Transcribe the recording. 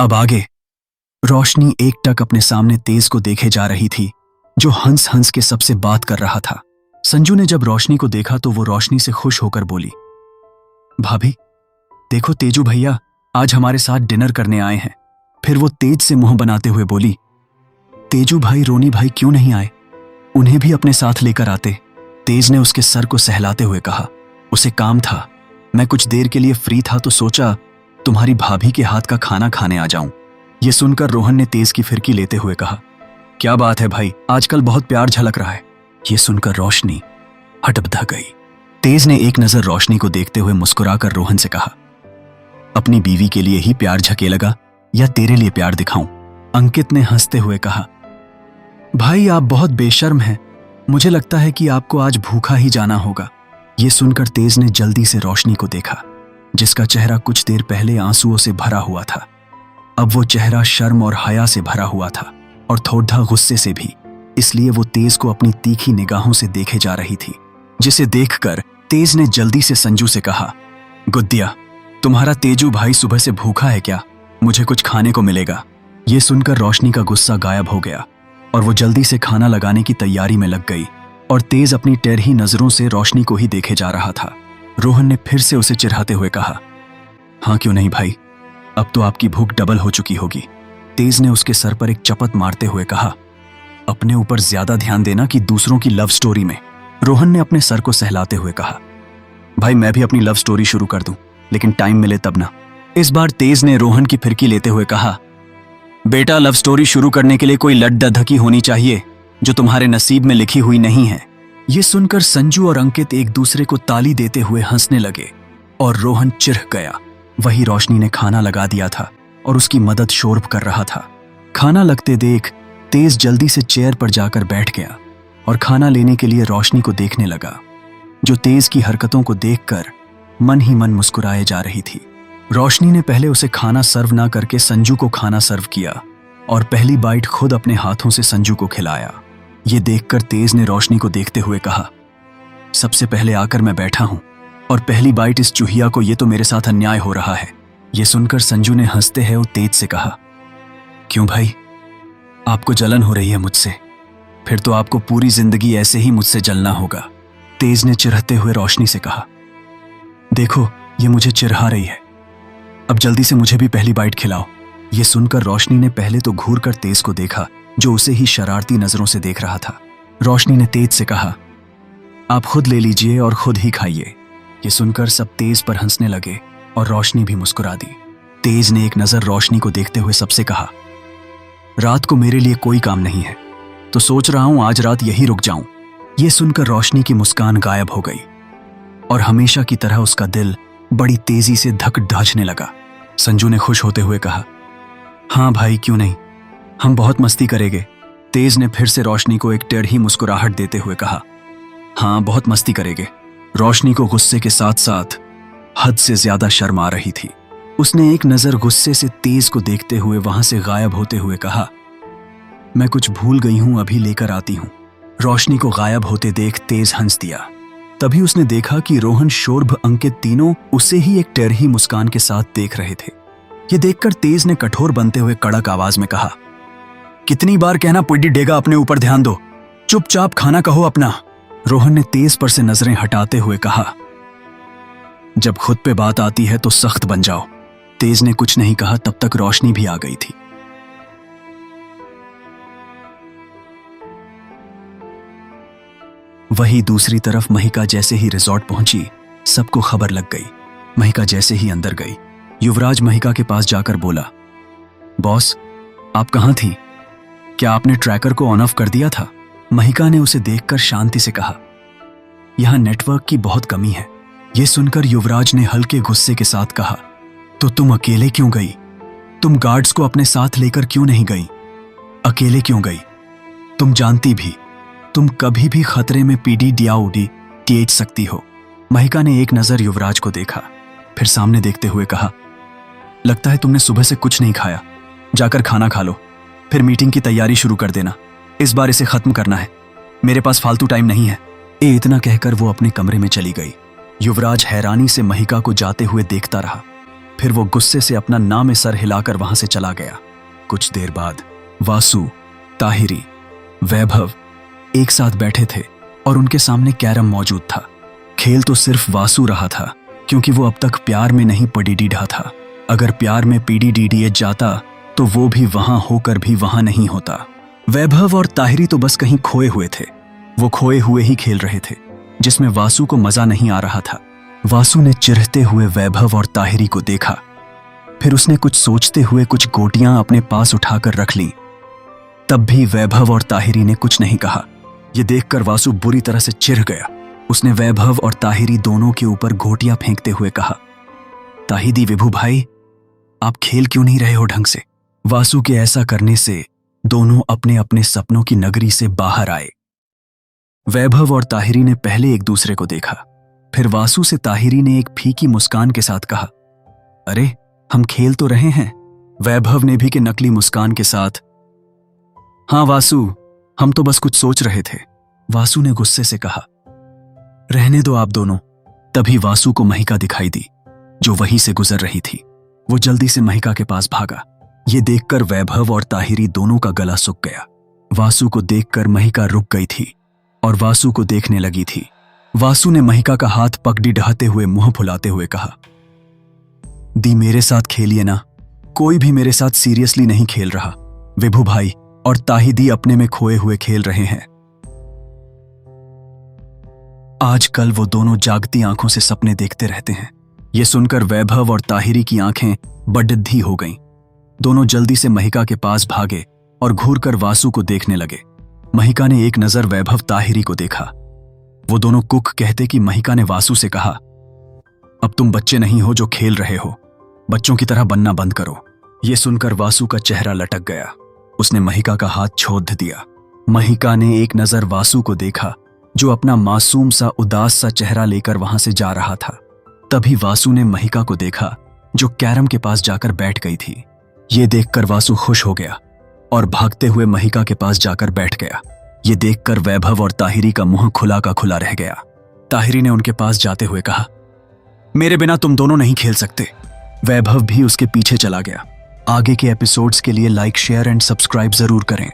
अब आगे। रोशनी एकटक अपने सामने तेज को देखे जा रही थी, जो हंस हंस के सबसे बात कर रहा था। संजू ने जब रोशनी को देखा तो वो रोशनी से खुश होकर बोली, भाभी देखो तेजू भैया आज हमारे साथ डिनर करने आए हैं। फिर वो तेज से मुंह बनाते हुए बोली, तेजू भाई रोनी भाई क्यों नहीं आए, उन्हें भी अपने साथ लेकर आते। तेज ने उसके सर को सहलाते हुए कहा, उसे काम था, मैं कुछ देर के लिए फ्री था तो सोचा तुम्हारी भाभी के हाथ का खाना खाने आ जाऊं। ये सुनकर रोहन ने तेज की फिरकी लेते हुए कहा, क्या बात है भाई, आजकल बहुत प्यार झलक रहा है। ये सुनकर रोशनी हटबधा गई। तेज ने एक नजर रोशनी को देखते हुए मुस्कुराकर रोहन से कहा, अपनी बीवी के लिए ही प्यार झकेलेगा या तेरे लिए प्यार दिखाऊं? अंकित ने हंसते हुए कहा, भाई आप बहुत बेशर्म हैं, मुझे लगता है कि आपको आज भूखा ही जाना होगा। ये सुनकर तेज ने जल्दी से रोशनी को देखा, जिसका चेहरा कुछ देर पहले आंसुओं से भरा हुआ था। अब वो चेहरा शर्म और हया से भरा हुआ था और थोड़ा गुस्से से भी, इसलिए वो तेज को अपनी तीखी निगाहों से देखे जा रही थी, जिसे देखकर तेज ने जल्दी से संजू से कहा, गुद्दिया तुम्हारा तेजू भाई सुबह से भूखा है क्या, मुझे कुछ खाने को मिलेगा। ये सुनकर रोशनी का गुस्सा गायब हो गया और वो जल्दी से खाना लगाने की तैयारी में लग गई और तेज अपनी टेढ़ी नजरों से रोशनी को ही देखे जा रहा था। रोहन ने फिर से उसे चिढ़ाते हुए कहा, हाँ क्यों नहीं भाई, अब तो आपकी भूख डबल हो चुकी होगी। तेज ने उसके सर पर एक चपत मारते हुए कहा, अपने ऊपर ज्यादा ध्यान देना कि दूसरों की लव स्टोरी में। रोहन ने अपने सर को सहलाते हुए कहा, भाई मैं भी अपनी लव स्टोरी शुरू कर दूं, लेकिन टाइम मिले तब ना। इस बार तेज ने रोहन की फिरकी लेते हुए कहा, बेटा लव स्टोरी शुरू करने के लिए कोई लड्डधकी होनी चाहिए जो तुम्हारे नसीब में लिखी हुई नहीं है। ये सुनकर संजू और अंकित एक दूसरे को ताली देते हुए हंसने लगे और रोहन चिढ़ गया। वही रोशनी ने खाना लगा दिया था और उसकी मदद शोरब कर रहा था। खाना लगते देख तेज जल्दी से चेयर पर जाकर बैठ गया और खाना लेने के लिए रोशनी को देखने लगा, जो तेज की हरकतों को देखकर मन ही मन मुस्कुराए जा रही थी। रोशनी ने पहले उसे खाना सर्व ना करके संजू को खाना सर्व किया और पहली बाइट खुद अपने हाथों से संजू को खिलाया। ये देखकर तेज ने रोशनी को देखते हुए कहा, सबसे पहले आकर मैं बैठा हूं और पहली बाइट इस चूहिया को, ये तो मेरे साथ अन्याय हो रहा है। ये सुनकर संजू ने हंसते हुए तेज से कहा, क्यों भाई आपको जलन हो रही है मुझसे? फिर तो आपको पूरी जिंदगी ऐसे ही मुझसे जलना होगा। तेज ने चिढ़ते हुए रोशनी से कहा, देखो ये मुझे चिढ़ा रही है, अब जल्दी से मुझे भी पहली बाइट खिलाओ। ये सुनकर रोशनी ने पहले तो घूर कर तेज को देखा, जो उसे ही शरारती नजरों से देख रहा था। रोशनी ने तेज से कहा, आप खुद ले लीजिए और खुद ही खाइए। ये सुनकर सब तेज पर हंसने लगे और रोशनी भी मुस्कुरा दी। तेज ने एक नजर रोशनी को देखते हुए सबसे कहा, रात को मेरे लिए कोई काम नहीं है, तो सोच रहा हूं आज रात यही रुक जाऊं। ये सुनकर रोशनी की मुस्कान गायब हो गई और हमेशा की तरह उसका दिल बड़ी तेजी से धक ढांचने लगा। संजू ने खुश होते हुए कहा, हाँ भाई क्यों नहीं, हम बहुत मस्ती करेंगे। तेज ने फिर से रोशनी को एक टेढ़ी मुस्कुराहट देते हुए कहा, हाँ बहुत मस्ती करेंगे। रोशनी को गुस्से के साथ साथ हद से ज्यादा शर्म आ रही थी। उसने एक नजर गुस्से से तेज को देखते हुए वहां से गायब होते हुए कहा, मैं कुछ भूल गई हूं, अभी लेकर आती हूं। रोशनी को गायब होते देख तेज हंस दिया। तभी उसने देखा कि रोहन, शोरभ, अंकित तीनों उसे ही एक टेढ़ी मुस्कान के साथ देख रहे थे। ये देखकर तेज ने कठोर बनते हुए कड़क आवाज में कहा, कितनी बार कहना पुड्डी डेगा, अपने ऊपर ध्यान दो, चुपचाप खाना कहो अपना। रोहन ने तेज पर से नजरें हटाते हुए कहा, जब खुद पे बात आती है तो सख्त बन जाओ। तेज ने कुछ नहीं कहा, तब तक रोशनी भी आ गई थी। वही दूसरी तरफ महिका जैसे ही रिजॉर्ट पहुंची, सबको खबर लग गई। महिका जैसे ही अंदर गई, युवराज महिका के पास जाकर बोला, बॉस आप कहां थी? क्या आपने ट्रैकर को ऑन ऑफ कर दिया था? महिका ने उसे देखकर शांति से कहा, यहां नेटवर्क की बहुत कमी है। यह सुनकर युवराज ने हल्के गुस्से के साथ कहा, तो तुम अकेले क्यों गई? तुम गार्ड्स को अपने साथ लेकर क्यों नहीं गई? अकेले क्यों गई? तुम जानती भी तुम कभी भी खतरे में पीडी डियाउडी टीएच सकती हो। महिका ने एक नजर युवराज को देखा, फिर सामने देखते हुए कहा, लगता है तुमने सुबह से कुछ नहीं खाया, जाकर खाना खा लो, फिर मीटिंग की तैयारी शुरू कर देना। इस बार इसे खत्म करना है, मेरे पास फालतू टाइम नहीं है। इतना कहकर वो अपने कमरे में चली गई। युवराज हैरानी से महिका को जाते हुए देखता रहा। फिर वो गुस्से से अपना ना में सर हिलाकर वहां से चला गया। कुछ देर बाद वासु, ताहिरी, वैभव एक साथ बैठे थे और उनके सामने कैरम मौजूद था। खेल तो सिर्फ वासु रहा था, क्योंकि वो अब तक प्यार में नहीं पड़ीडीढ़ा था। अगर प्यार में पीडीडीडीए जाता तो वो भी वहां होकर भी वहां नहीं होता। वैभव और ताहिरी तो बस कहीं खोए हुए थे। वो खोए हुए ही खेल रहे थे, जिसमें वासु को मजा नहीं आ रहा था। वासु ने चिढ़ते हुए वैभव और ताहिरी को देखा। फिर उसने कुछ सोचते हुए कुछ गोटियां अपने पास उठाकर रख लीं। तब भी वैभव और ताहिरी ने कुछ नहीं कहा। यह देखकर वासु बुरी तरह से चिढ़ गया। उसने वैभव और ताहिरी दोनों के ऊपर गोटियां फेंकते हुए कहा, ताहिदी, विभू भाई, आप खेल क्यों नहीं रहे हो ढंग से? वासु के ऐसा करने से दोनों अपने अपने सपनों की नगरी से बाहर आए। वैभव और ताहिरी ने पहले एक दूसरे को देखा। फिर वासु से ताहिरी ने एक फीकी मुस्कान के साथ कहा, अरे हम खेल तो रहे हैं। वैभव ने भी के नकली मुस्कान के साथ, हाँ वासु, हम तो बस कुछ सोच रहे थे। वासु ने गुस्से से कहा, रहने दो आप दोनों। तभी वासु को महिका दिखाई दी, जो वहीं से गुजर रही थी। वो जल्दी से महिका के पास भागा। ये देखकर वैभव और ताहिरी दोनों का गला सूख गया। वासु को देखकर महिका रुक गई थी और वासु को देखने लगी थी। वासु ने महिका का हाथ पकड़ी ढहाते हुए मुंह फुलाते हुए कहा, दी, मेरे साथ खेलिए ना। कोई भी मेरे साथ सीरियसली नहीं खेल रहा। विभू भाई और ताहिदी अपने में खोए हुए खेल रहे हैं। आजकल वो दोनों जागती आंखों से सपने देखते रहते हैं। ये सुनकर वैभव और ताहिरी की आंखें बड़िद्धी हो गईं। दोनों जल्दी से महिका के पास भागे और घूरकर वासु को देखने लगे। महिका ने एक नजर वैभव ताहिरी को देखा। वो दोनों कुक कहते कि महिका ने वासु से कहा, अब तुम बच्चे नहीं हो जो खेल रहे हो। बच्चों की तरह बनना बंद करो। ये सुनकर वासु का चेहरा लटक गया। उसने महिका का हाथ छोड़ दिया। महिका ने एक नजर वासु को देखा, जो अपना मासूम सा उदास सा चेहरा लेकर वहां से जा रहा था। तभी वासु ने महिका को देखा, जो कैरम के पास जाकर बैठ गई थी। ये देखकर वासु खुश हो गया और भागते हुए महिका के पास जाकर बैठ गया। ये देखकर वैभव और ताहिरी का मुंह खुला का खुला रह गया। ताहिरी ने उनके पास जाते हुए कहा, मेरे बिना तुम दोनों नहीं खेल सकते। वैभव भी उसके पीछे चला गया। आगे के एपिसोड्स के लिए लाइक, शेयर एंड सब्सक्राइब जरूर करें।